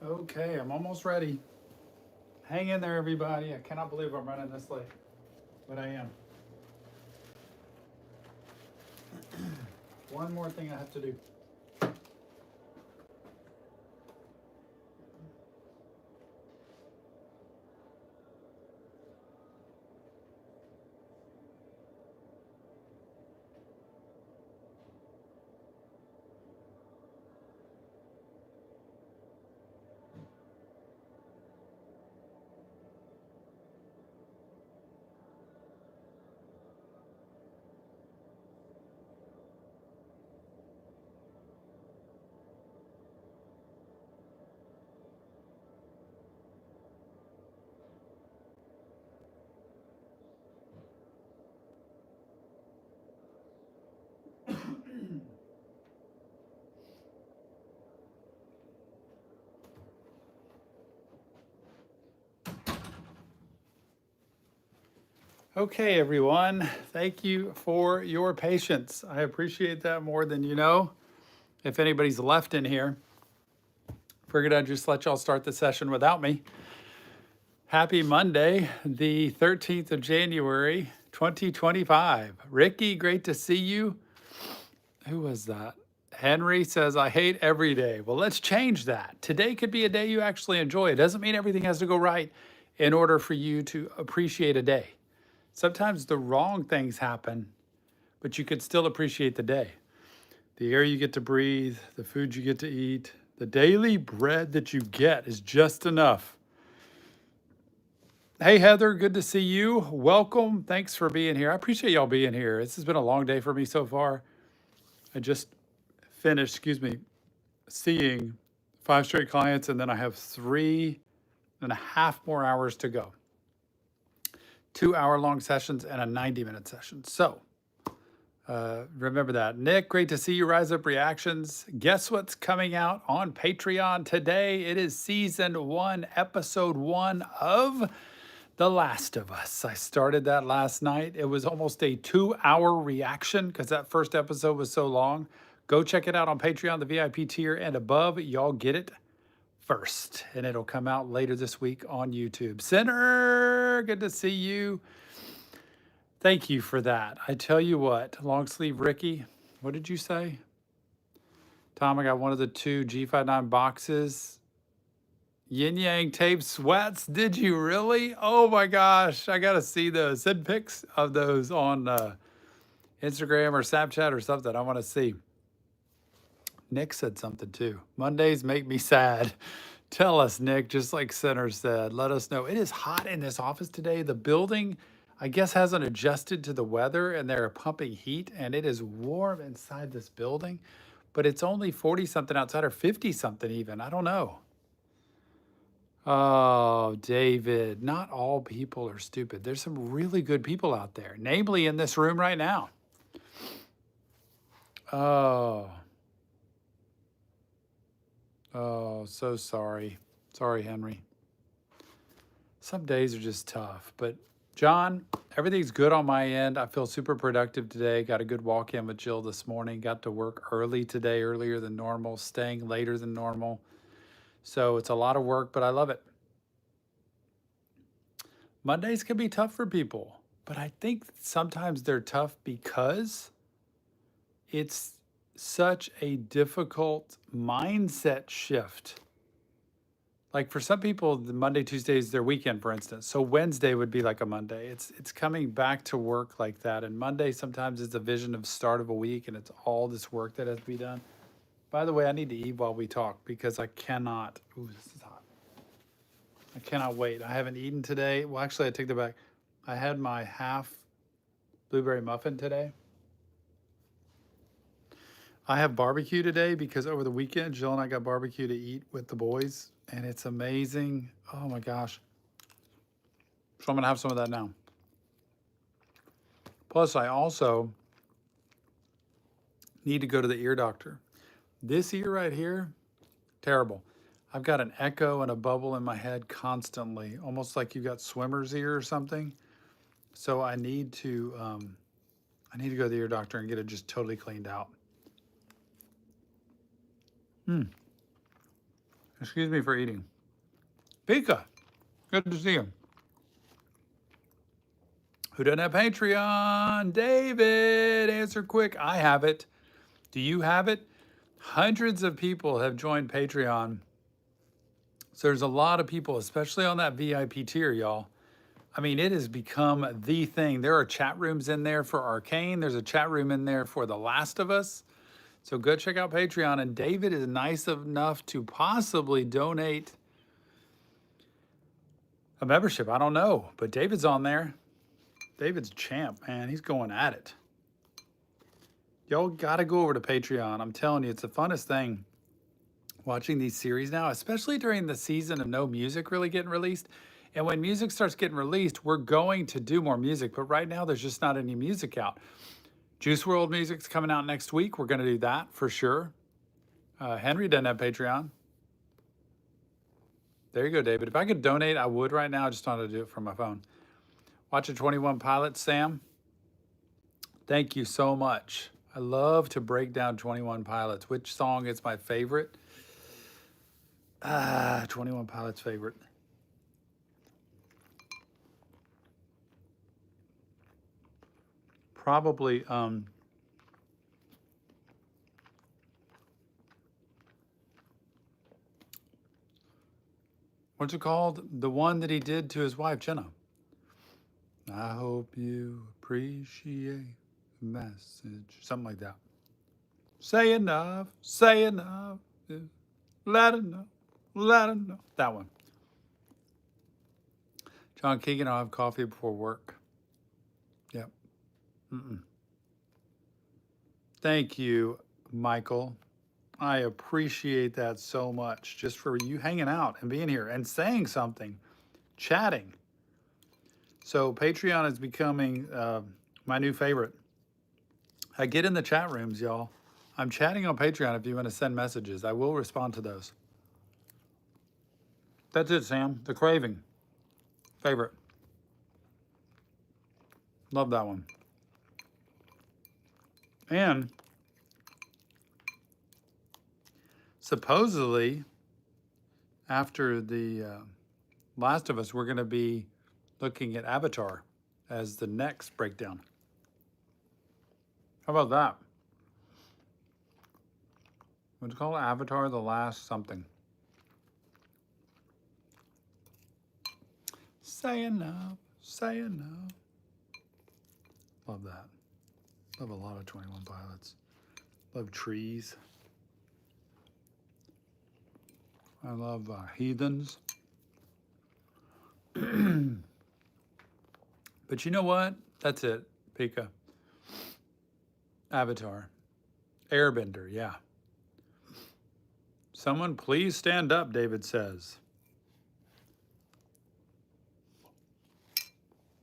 Okay, I'm almost ready. Hang in there, everybody. I cannot believe I'm running this late, but I am. One more thing I have to do. Okay, everyone. Thank you for your patience. I appreciate that more than you know. If anybody's left in here, figured I'd just let y'all start the session without me. Happy Monday, the 13th of January, 2025. Ricky, great to see you. Who was that? Henry says, I hate every day. Well, let's change that. Today could be a day you actually enjoy. It doesn't mean everything has to go right in order for you to appreciate a day. Sometimes the wrong things happen, but you could still appreciate the day. The air you get to breathe, the food you get to eat, the daily bread that you get is just enough. Hey, Heather, good to see you. Welcome. Thanks for being here. I appreciate y'all being here. This has been a long day for me so far. I just finished, seeing 5 straight clients, and then I have 3.5 more hours to go. 2-hour-long sessions and a 90-minute session. So remember that. Nick, great to see you. Rise Up Reactions. Guess what's coming out on Patreon today? It is season 1, episode 1 of The Last of Us. I started that last night. It was almost a 2-hour reaction because that first episode was so long. Go check it out on Patreon, the VIP tier and above. Y'all get it first, and it'll come out later this week on YouTube. Sinner, good to see you. Thank you for that. I tell you what, long sleeve Ricky, what did you say? Tom, I got one of the 2 G59 boxes. Yin Yang tape sweats. Did you really? Oh my gosh, I gotta see those. Send pics of those on Instagram or Snapchat or something. I want to see. Nick said something too. Mondays make me sad. Tell us, Nick, just like Center said. Let us know. It is hot in this office today. The building, I guess, hasn't adjusted to the weather, and they're pumping heat, and it is warm inside this building, but it's only 40-something outside, or 50-something even. I don't know. Oh, David, not all people are stupid. There's some really good people out there, namely in this room right now. Oh, so sorry. Sorry, Henry. Some days are just tough. But John, everything's good on my end. I feel super productive today. Got a good walk-in with Jill this morning. Got to work early today, earlier than normal, staying later than normal. So it's a lot of work, but I love it. Mondays can be tough for people, but I think sometimes they're tough because it's such a difficult mindset shift. Like for some people, the Monday, Tuesday is their weekend, for instance. So Wednesday would be like a Monday. It's coming back to work like that. And Monday sometimes is a vision of start of a week, and it's all this work that has to be done. By the way, I need to eat while we talk because I cannot. Ooh, this is hot. I cannot wait. I haven't eaten today. Well, actually, I take that back. I had my half blueberry muffin today. I have barbecue today because over the weekend, Jill and I got barbecue to eat with the boys, and it's amazing. Oh my gosh. So I'm gonna have some of that now. Plus, I also need to go to the ear doctor. This ear right here, terrible. I've got an echo and a bubble in my head constantly, almost like you've got swimmer's ear or something. So I need to go to the ear doctor and get it just totally cleaned out. Excuse me for eating. Pika, good to see you. Who doesn't have Patreon? David, answer quick. I have it. Do you have it? Hundreds of people have joined Patreon. So there's a lot of people, especially on that VIP tier, y'all. I mean, it has become the thing. There are chat rooms in there for Arcane. There's a chat room in there for The Last of Us. So go check out Patreon. And David is nice enough to possibly donate a membership. I don't know, but David's on there. David's a champ, man. He's going at it. Y'all got to go over to Patreon. I'm telling you, it's the funnest thing watching these series now, especially during the season of no music really getting released. And when music starts getting released, we're going to do more music. But right now, there's just not any music out. Juice WRLD music's coming out next week. We're going to do that for sure. Henry doesn't have Patreon. There you go, David. If I could donate, I would right now. I just wanted to do it from my phone. Watching 21 Pilots, Sam. Thank you so much. I love to break down 21 Pilots. Which song is my favorite? 21 Pilots favorite. Probably, what's it called? The one that he did to his wife, Jenna. I hope you appreciate the message. Something like that. Say enough, say enough. Yeah. Let it know, let it know. That one. John Keegan, I'll have coffee before work. Yep. Thank you, Michael. I appreciate that so much, just for you hanging out and being here and saying something, chatting. So Patreon is becoming my new favorite. I get in the chat rooms, y'all. I'm chatting on Patreon if you want to send messages. I will respond to those. That's it, Sam. The Craving. Favorite. Love that one. And supposedly, after the Last of Us, we're going to be looking at Avatar as the next breakdown. How about that? What's it called? Avatar, the last something. Say enough, say enough. Love that. Love a lot of 21 Pilots. Love Trees. I love Heathens. But you know what? That's it, Pika. Avatar. Airbender, yeah. Someone please stand up, David says.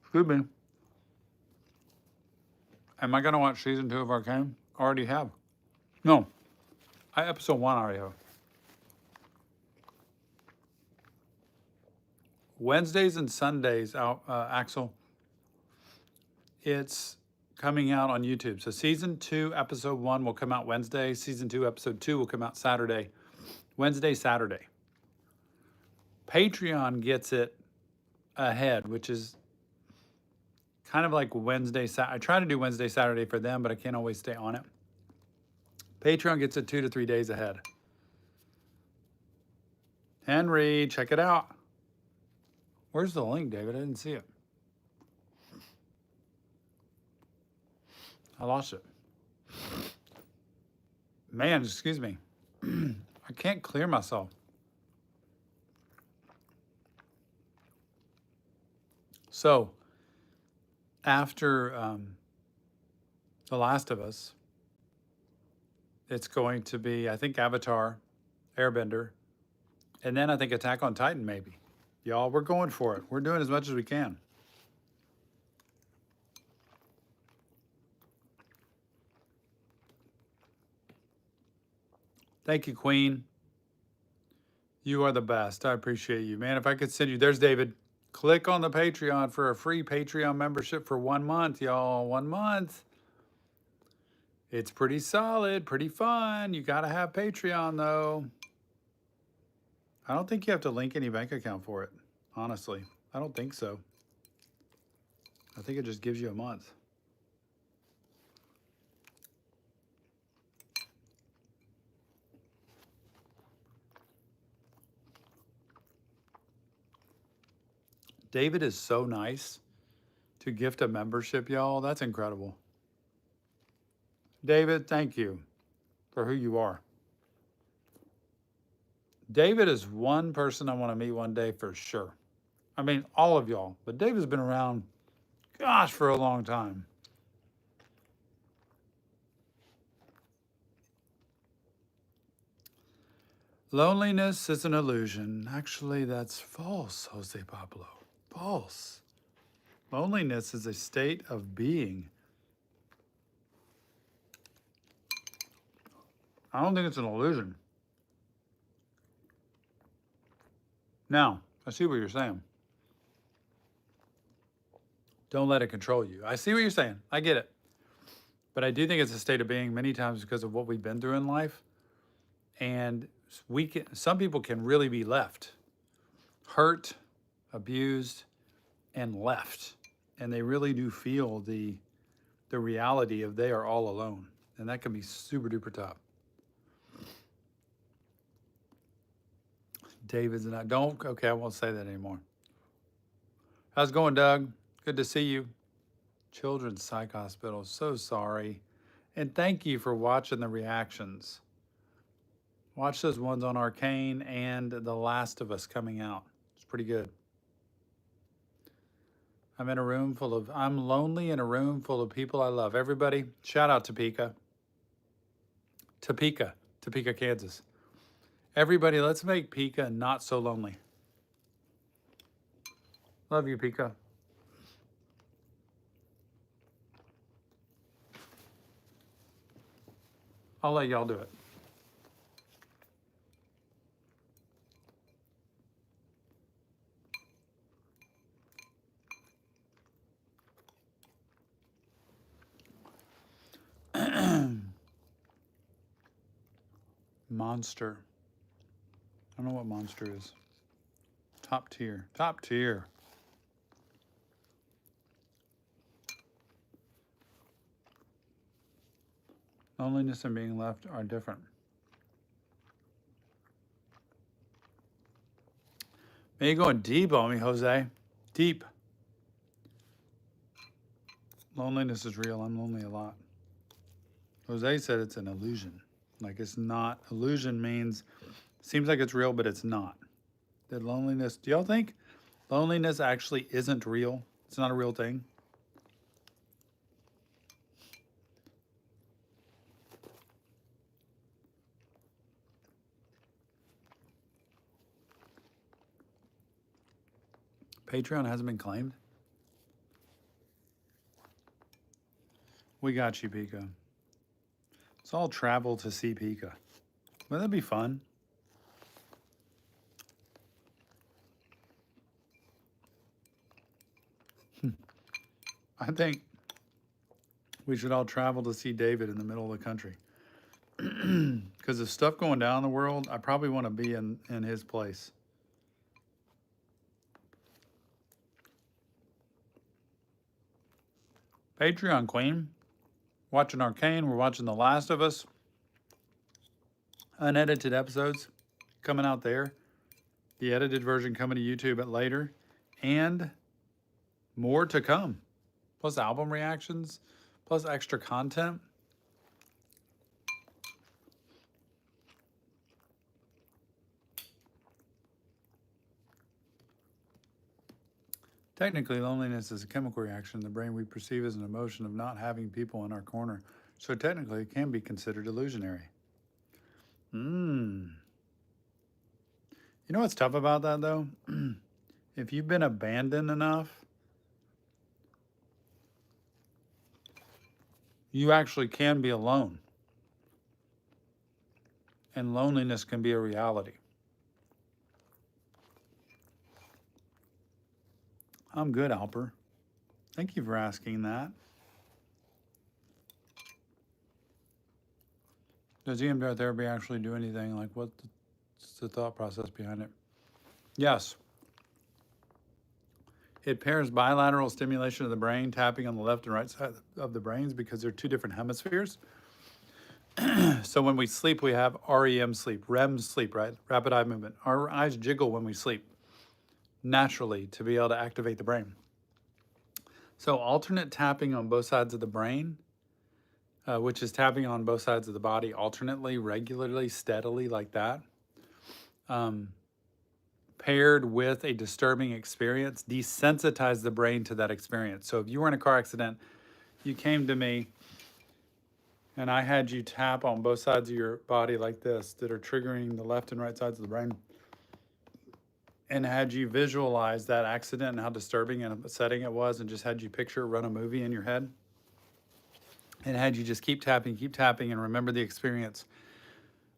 Excuse me. Am I going to watch season 2 of Arcane? Already have. No. Episode 1 I already have. Wednesdays and Sundays, Axel, it's coming out on YouTube. So season 2, episode 1 will come out Wednesday. Season 2, episode 2 will come out Saturday. Wednesday, Saturday. Patreon gets it ahead, which is kind of like Wednesday. I try to do Wednesday, Saturday for them, but I can't always stay on it. Patreon gets it 2 to 3 days ahead. Henry, check it out. Where's the link, David? I didn't see it. I lost it. Man, excuse me. I can't clear myself. So, after The Last of Us, it's going to be, I think, Avatar, Airbender, and then I think Attack on Titan, maybe. Y'all, we're going for it. We're doing as much as we can. Thank you, Queen. You are the best. I appreciate you. Man, if I could send you, there's David. Click on the Patreon for a free Patreon membership for 1 month, y'all. 1 month. It's pretty solid, pretty fun. You got to have Patreon, though. I don't think you have to link any bank account for it, honestly. I don't think so. I think it just gives you a month. David is so nice to gift a membership, y'all. That's incredible. David, thank you for who you are. David is one person I want to meet one day for sure. I mean, all of y'all, but David's been around, gosh, for a long time. Loneliness is an illusion. Actually, that's false, Jose Pablo. False. Loneliness is a state of being. I don't think it's an illusion. Now, I see what you're saying. Don't let it control you. I see what you're saying. I get it. But I do think it's a state of being many times because of what we've been through in life. And some people can really be left, hurt, abused, and left. And they really do feel the reality of they are all alone. And that can be super duper tough. David's and okay, I won't say that anymore. How's it going, Doug? Good to see you. Children's Psych Hospital, so sorry. And thank you for watching the reactions. Watch those ones on Arcane and The Last of Us coming out. It's pretty good. I'm lonely in a room full of people I love. Everybody, shout out Topeka, Kansas. Everybody, let's make Pika not so lonely. Love you, Pika. I'll let y'all do it. Monster. I don't know what monster is. Top tier. Top tier. Loneliness and being left are different. Man, you're going deep on me, Jose. Deep. Loneliness is real. I'm lonely a lot. Jose said it's an illusion. Like it's not. Illusion means, seems like it's real, but it's not. That loneliness, do y'all think loneliness actually isn't real? It's not a real thing? Patreon hasn't been claimed? We got you, Pika. Let's all travel to see Pika. Wouldn't that be fun? I think we should all travel to see David in the middle of the country. Because there's stuff going down in the world, I probably want to be in his place. Patreon Queen, watching Arcane, we're watching The Last of Us. Unedited episodes coming out there. The edited version coming to YouTube at later. And more to come. Plus album reactions, plus extra content. Technically, loneliness is a chemical reaction in the brain we perceive as an emotion of not having people in our corner. So technically, it can be considered illusionary. You know what's tough about that, though? If you've been abandoned enough, you actually can be alone. And loneliness can be a reality. I'm good, Alper. Thank you for asking that. Does EMDR therapy actually do anything? Like, what's It's the thought process behind it. Yes. It pairs bilateral stimulation of the brain, tapping on the left and right side of the brains because they're two different hemispheres. So when we sleep, we have REM sleep, REM sleep, right? Rapid eye movement. Our eyes jiggle when we sleep naturally to be able to activate the brain. So alternate tapping on both sides of the brain, which is tapping on both sides of the body alternately, regularly, steadily, like that, paired with a disturbing experience, desensitize the brain to that experience. So if you were in a car accident, you came to me, and I had you tap on both sides of your body like this that are triggering the left and right sides of the brain, and had you visualize that accident and how disturbing and upsetting it was, and just had you picture, run a movie in your head, and had you just keep tapping, and remember the experience.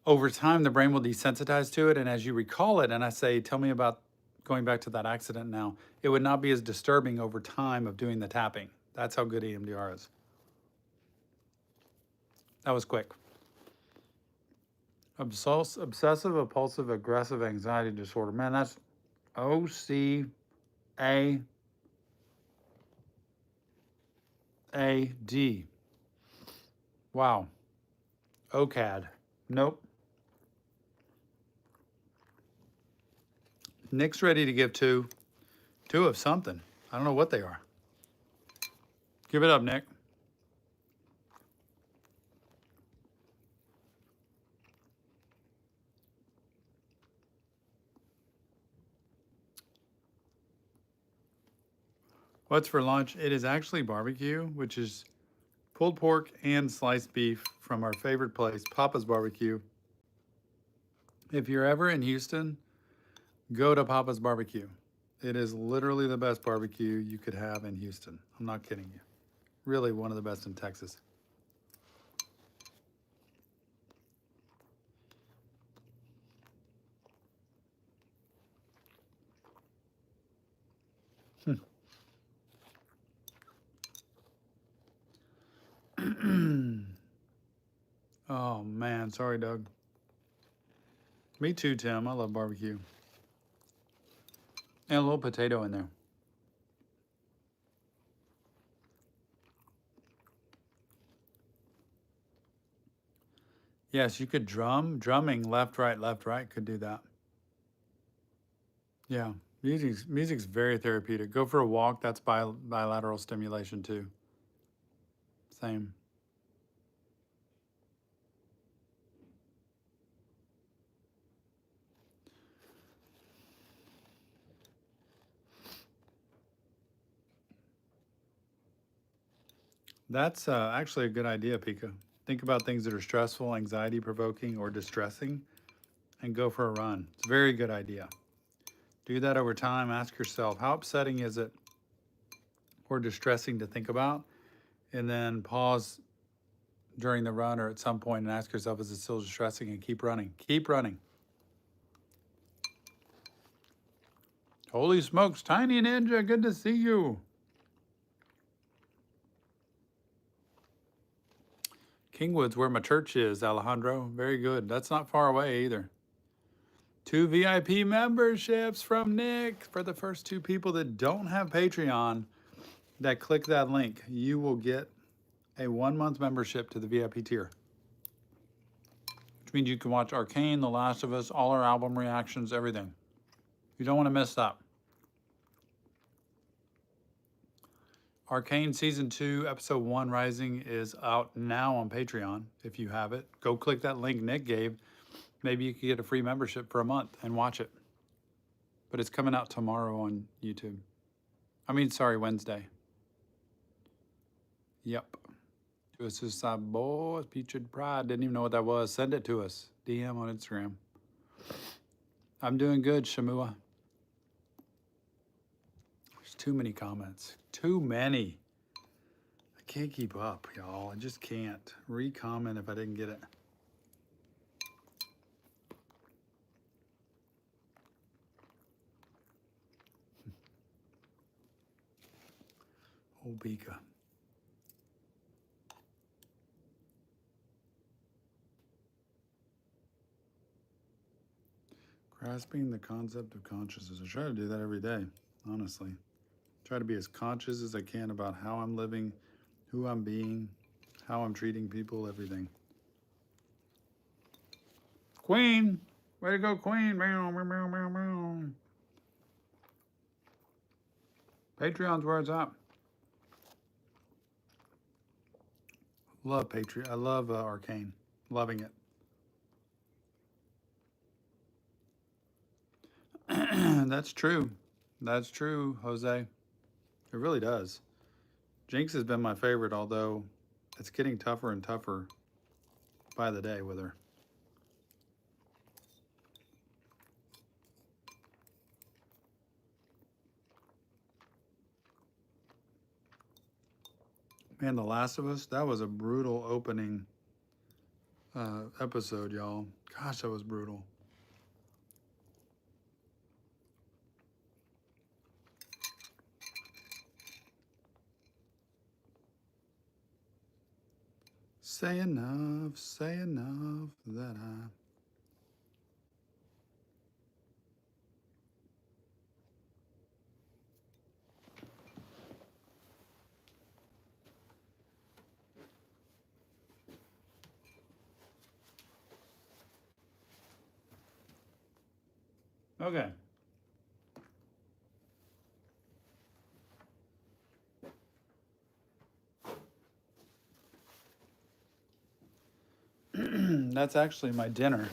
Over time, the brain will desensitize to it, and as you recall it, and I say, tell me about going back to that accident now, it would not be as disturbing over time of doing the tapping. That's how good EMDR is. That was quick. Obsessive Compulsive Aggressive Anxiety Disorder. Man, that's OCAAD. Wow. OCAD. Nope. Nick's ready to give two of something. I don't know what they are. Give it up, Nick. What's for lunch? It is actually barbecue, which is pulled pork and sliced beef from our favorite place, Papa's Barbecue. If you're ever in Houston, go to Papa's Barbecue. It is literally the best barbecue you could have in Houston. I'm not kidding you. Really one of the best in Texas. Oh man, sorry, Doug. Me too, Tim. I love barbecue. And a little potato in there. Yes, you could drumming left, right could do that. Yeah, music's very therapeutic. Go for a walk, that's bilateral stimulation too. Same. That's actually a good idea, Pika. Think about things that are stressful, anxiety provoking, or distressing, and go for a run. It's a very good idea. Do that over time. Ask yourself, how upsetting is it or distressing to think about? And then pause during the run or at some point and ask yourself, is it still distressing? And keep running. Keep running. Holy smokes, Tiny Ninja, good to see you. Kingwood's where my church is, Alejandro. Very good. That's not far away either. 2 VIP memberships from Nick. For the first 2 people that don't have Patreon that click that link, you will get a 1-month membership to the VIP tier, which means you can watch Arcane, The Last of Us, all our album reactions, everything. You don't want to miss that. Arcane Season 2, Episode 1 Rising is out now on Patreon. If you have it, go click that link Nick gave. Maybe you could get a free membership for a month and watch it. But it's coming out tomorrow on YouTube. Wednesday. Yep. To us, Suicide Boys, Featured Pride. Didn't even know what that was. Send it to us. DM on Instagram. I'm doing good, Shamua. There's too many comments. Too many. I can't keep up, y'all. I just can't. Re-comment if I didn't get it. Oh, Bika. Grasping the concept of consciousness. I try to do that every day, honestly. Try to be as conscious as I can about how I'm living, who I'm being, how I'm treating people, everything. Queen! Way to go, Queen! Meow, meow, meow, meow, meow. Patreon's where it's at. Love Patreon. I love Arcane. Loving it. That's true. That's true, Jose. It really does. Jinx has been my favorite, although it's getting tougher and tougher by the day with her. Man, The Last of Us, that was a brutal opening episode, y'all. Gosh, that was brutal. Say enough that I... Okay. That's actually my dinner,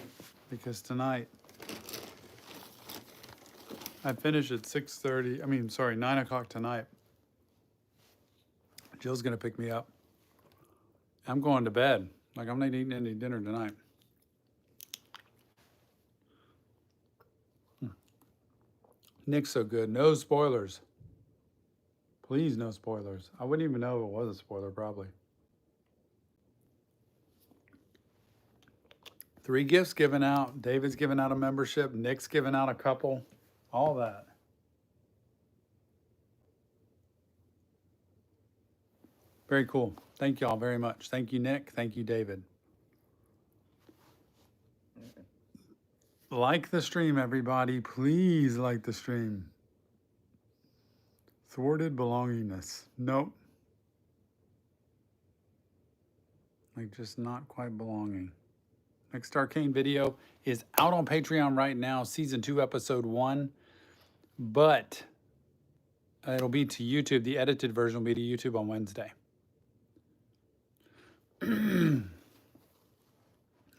because tonight I finish at 6:30. 9 o'clock tonight. Jill's gonna pick me up. I'm going to bed. Like, I'm not eating any dinner tonight. Nick's so good. No spoilers. Please, no spoilers. I wouldn't even know if it was a spoiler, probably. 3 gifts given out. David's given out a membership. Nick's given out a couple. All that. Very cool. Thank you all very much. Thank you, Nick. Thank you, David. Like the stream, everybody. Please like the stream. Thwarted belongingness. Nope. Like, just not quite belonging. Next Arcane video is out on Patreon right now, Season 2, Episode 1. But it'll be to YouTube. The edited version will be to YouTube on Wednesday.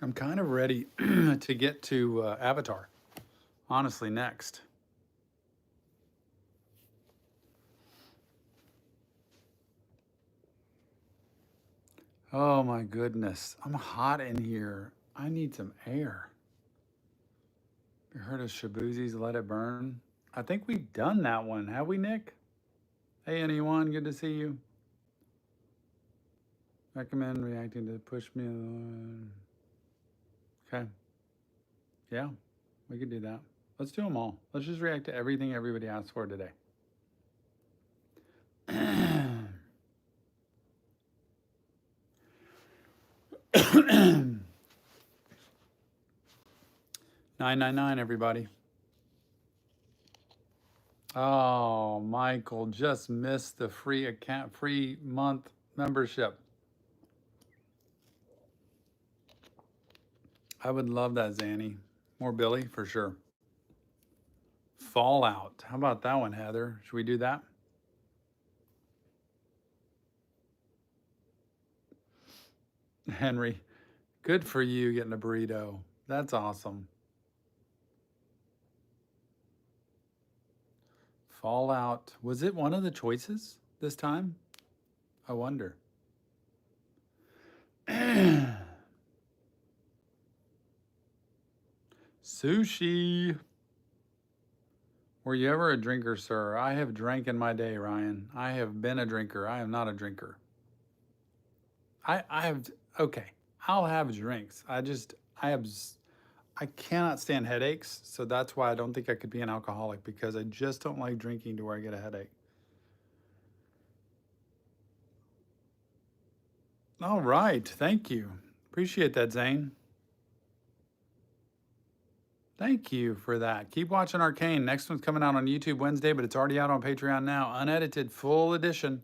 I'm kind of ready to get to Avatar, honestly, next. Oh my goodness, I'm hot in here. I need some air. You heard of Shabuzi's Let It Burn? I think we've done that one, have we, Nick? Hey, anyone, good to see you. Recommend reacting to Push Me. Okay. Yeah, we could do that. Let's do them all. Let's just react to everything everybody asked for today. 999, everybody. Oh, Michael just missed the free month membership. I would love that, Zanny. More Billy, for sure. Fallout. How about that one, Heather? Should we do that? Henry, good for you getting a burrito. That's awesome. Fallout. Was it one of the choices this time? I wonder. Sushi. Were you ever a drinker, sir? I have drank in my day, Ryan. I have been a drinker. I am not a drinker. Okay, I'll have drinks. I cannot stand headaches, so that's why I don't think I could be an alcoholic, because I just don't like drinking to where I get a headache. All right, thank you. Appreciate that, Zane. Thank you for that. Keep watching Arcane. Next one's coming out on YouTube Wednesday, but it's already out on Patreon now. Unedited, full edition.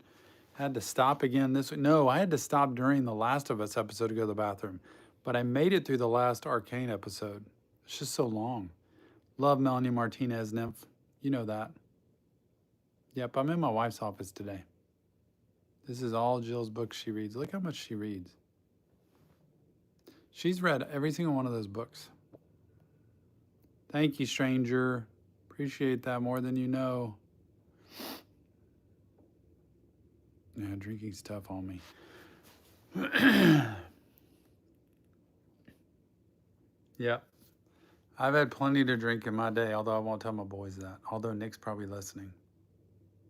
Had to stop again this week. No, I had to stop during the Last of Us episode to go to the bathroom. But I made it through the last Arcane episode. It's just so long. Love Melanie Martinez, Nymph. You know that. Yep, I'm in my wife's office today. This is all Jill's books she reads. Look how much she reads. She's read every single one of those books. Thank you, stranger. Appreciate that more than you know. Yeah, drinking's tough on me. Yep. I've had plenty to drink in my day, although I won't tell my boys that. Although Nick's probably listening.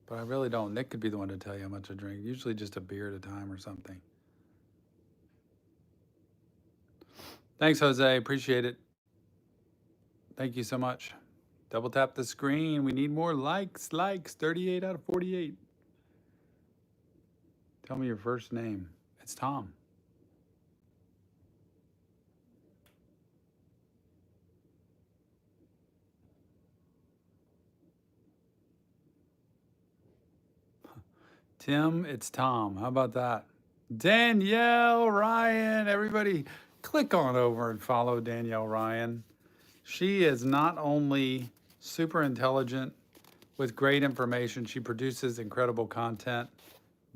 But I really don't. Nick could be the one to tell you how much I drink. Usually just a beer at a time or something. Thanks, Jose. Appreciate it. Thank you so much. Double tap the screen. We need more likes. 38 out of 48. Tell me your first name. It's Tom. Tim, it's Tom. How about that? Danielle Ryan. Everybody click on over and follow Danielle Ryan. She is not only super intelligent with great information, she produces incredible content.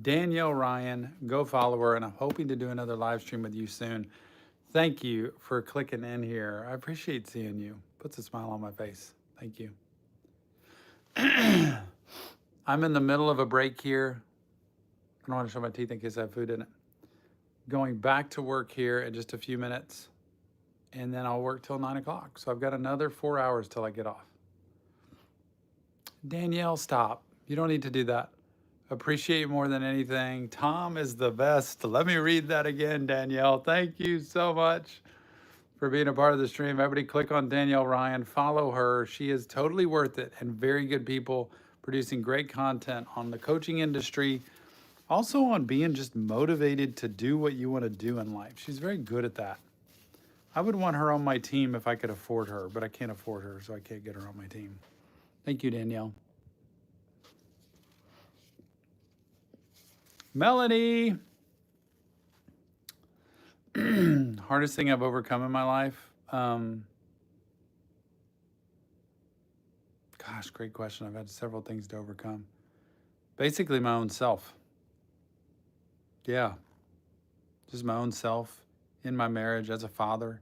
Danielle Ryan, go follow her, and I'm hoping to do another live stream with you soon. Thank you for clicking in here. I appreciate seeing you. Puts a smile on my face. Thank you. I'm in the middle of a break here. I don't want to show my teeth in case I have food in it. Going back to work here in just a few minutes, and then I'll work till 9 o'clock. So I've got another 4 hours till I get off. Danielle, stop. You don't need to do that. Appreciate you more than anything. Tom is the best. Let me read that again, Danielle. Thank you so much for being a part of the stream. Everybody click on Danielle Ryan. Follow her. She is totally worth it, and very good people producing great content on the coaching industry. Also on being just motivated to do what you want to do in life. She's very good at that. I would want her on my team if I could afford her, but I can't afford her, so I can't get her on my team. Thank you, Danielle. Melanie. Hardest thing I've overcome in my life. Gosh, great question. I've had several things to overcome. Basically, my own self. Yeah. Just my own self in my marriage as a father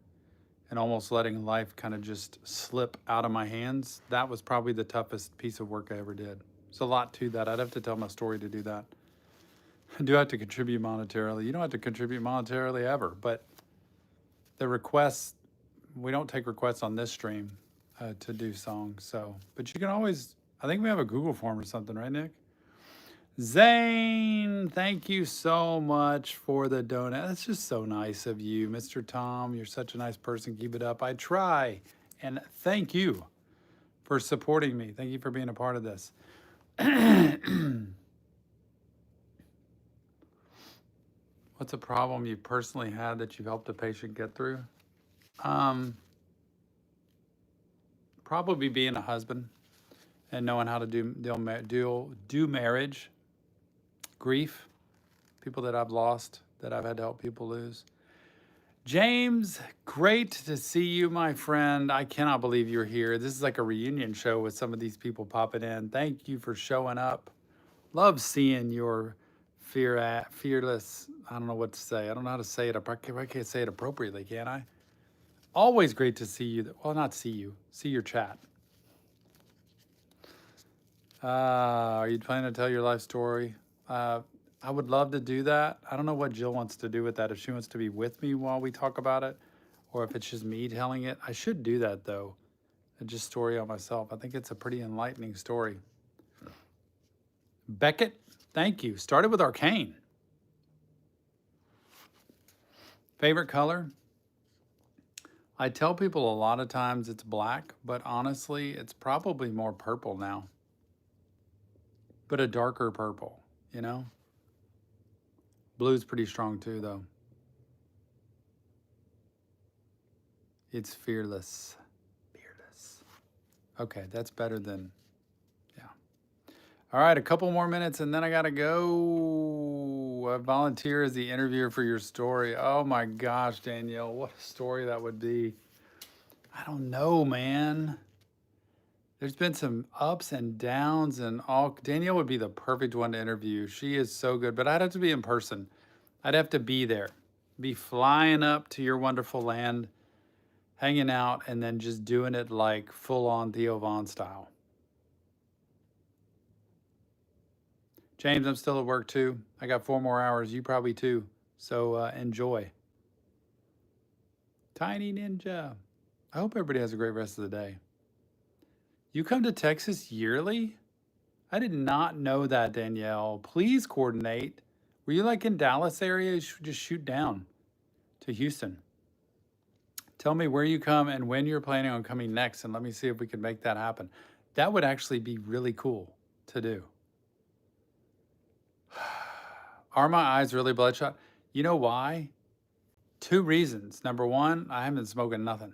and almost letting life kind of just slip out of my hands. That was probably the toughest piece of work I ever did. There's a lot to that. I'd have to tell my story to do that. I do have to contribute monetarily. You don't have to contribute monetarily ever, but the requests, we don't take requests on this stream to do songs. So, but you can always, I think we have a Google form or something, right, Nick? Zane, thank you so much for the donut. That's just so nice of you. Mr. Tom, you're such a nice person. Keep it up. I try. And thank you for supporting me. Thank you for being a part of this. What's a problem you've personally had that you've helped a patient get through? Probably being a husband and knowing how to do marriage, grief, people that I've lost, that I've had to help people lose. James, great to see you, my friend. I cannot believe you're here. This is like a reunion show with some of these people popping in. Thank you for showing up. Love seeing your fearless, I don't know what to say. I don't know how to say it. I can't say it appropriately, can I? Always great to see you. Well, not see you. See your chat. Are you planning to tell your life story? I would love to do that. I don't know what Jill wants to do with that. If she wants to be with me while we talk about it, or if it's just me telling it. I should do that, though. Just story on myself. I think it's a pretty enlightening story. Beckett, thank you. Started with arcane. Favorite color? I tell people a lot of times it's black, but honestly, it's probably more purple now. But a darker purple, you know? Blue's pretty strong too, though. It's fearless. Fearless. Okay, that's better than, yeah. All right, a couple more minutes and then I gotta go. Volunteer as the interviewer for your story. Oh my gosh, Danielle, what a story that would be. I don't know, man. There's been some ups and downs and all. Danielle would be the perfect one to interview. She is so good, but I'd have to be in person. I'd have to be there, be flying up to your wonderful land, hanging out, and then just doing it like full on Theo Von style. James, I'm still at work too. I got 4 more hours. You probably too. So enjoy. Tiny Ninja. I hope everybody has a great rest of the day. You come to Texas yearly? I did not know that, Danielle. Please coordinate. Were you like in Dallas area? You should just shoot down to Houston. Tell me where you come and when you're planning on coming next, and let me see if we can make that happen. That would actually be really cool to do. Are my eyes really bloodshot? You know why? 2 reasons. Number one, I haven't been smoking nothing.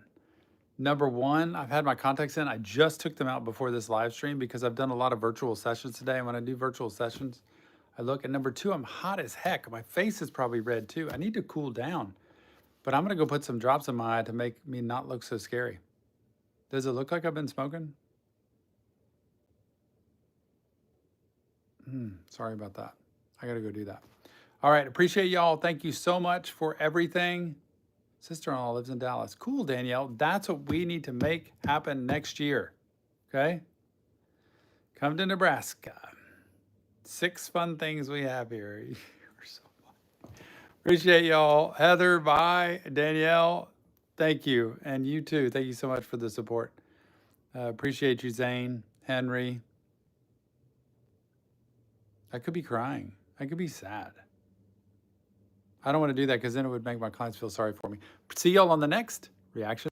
Number one, I've had my contacts in. I just took them out before this live stream because I've done a lot of virtual sessions today. And when I do virtual sessions, I look. And number two, I'm hot as heck. My face is probably red too. I need to cool down. But I'm going to go put some drops in my eye to make me not look so scary. Does it look like I've been smoking? Sorry about that. I got to go do that. All right. Appreciate y'all. Thank you so much for everything. Sister-in-law lives in Dallas. Cool, Danielle. That's what we need to make happen next year. Okay? Come to Nebraska. 6 fun things we have here. You're so fun. Appreciate y'all. Heather, bye. Danielle, thank you. And you too. Thank you so much for the support. Appreciate you, Zane, Henry. I could be crying. I could be sad. I don't want to do that because then it would make my clients feel sorry for me. See y'all on the next reaction.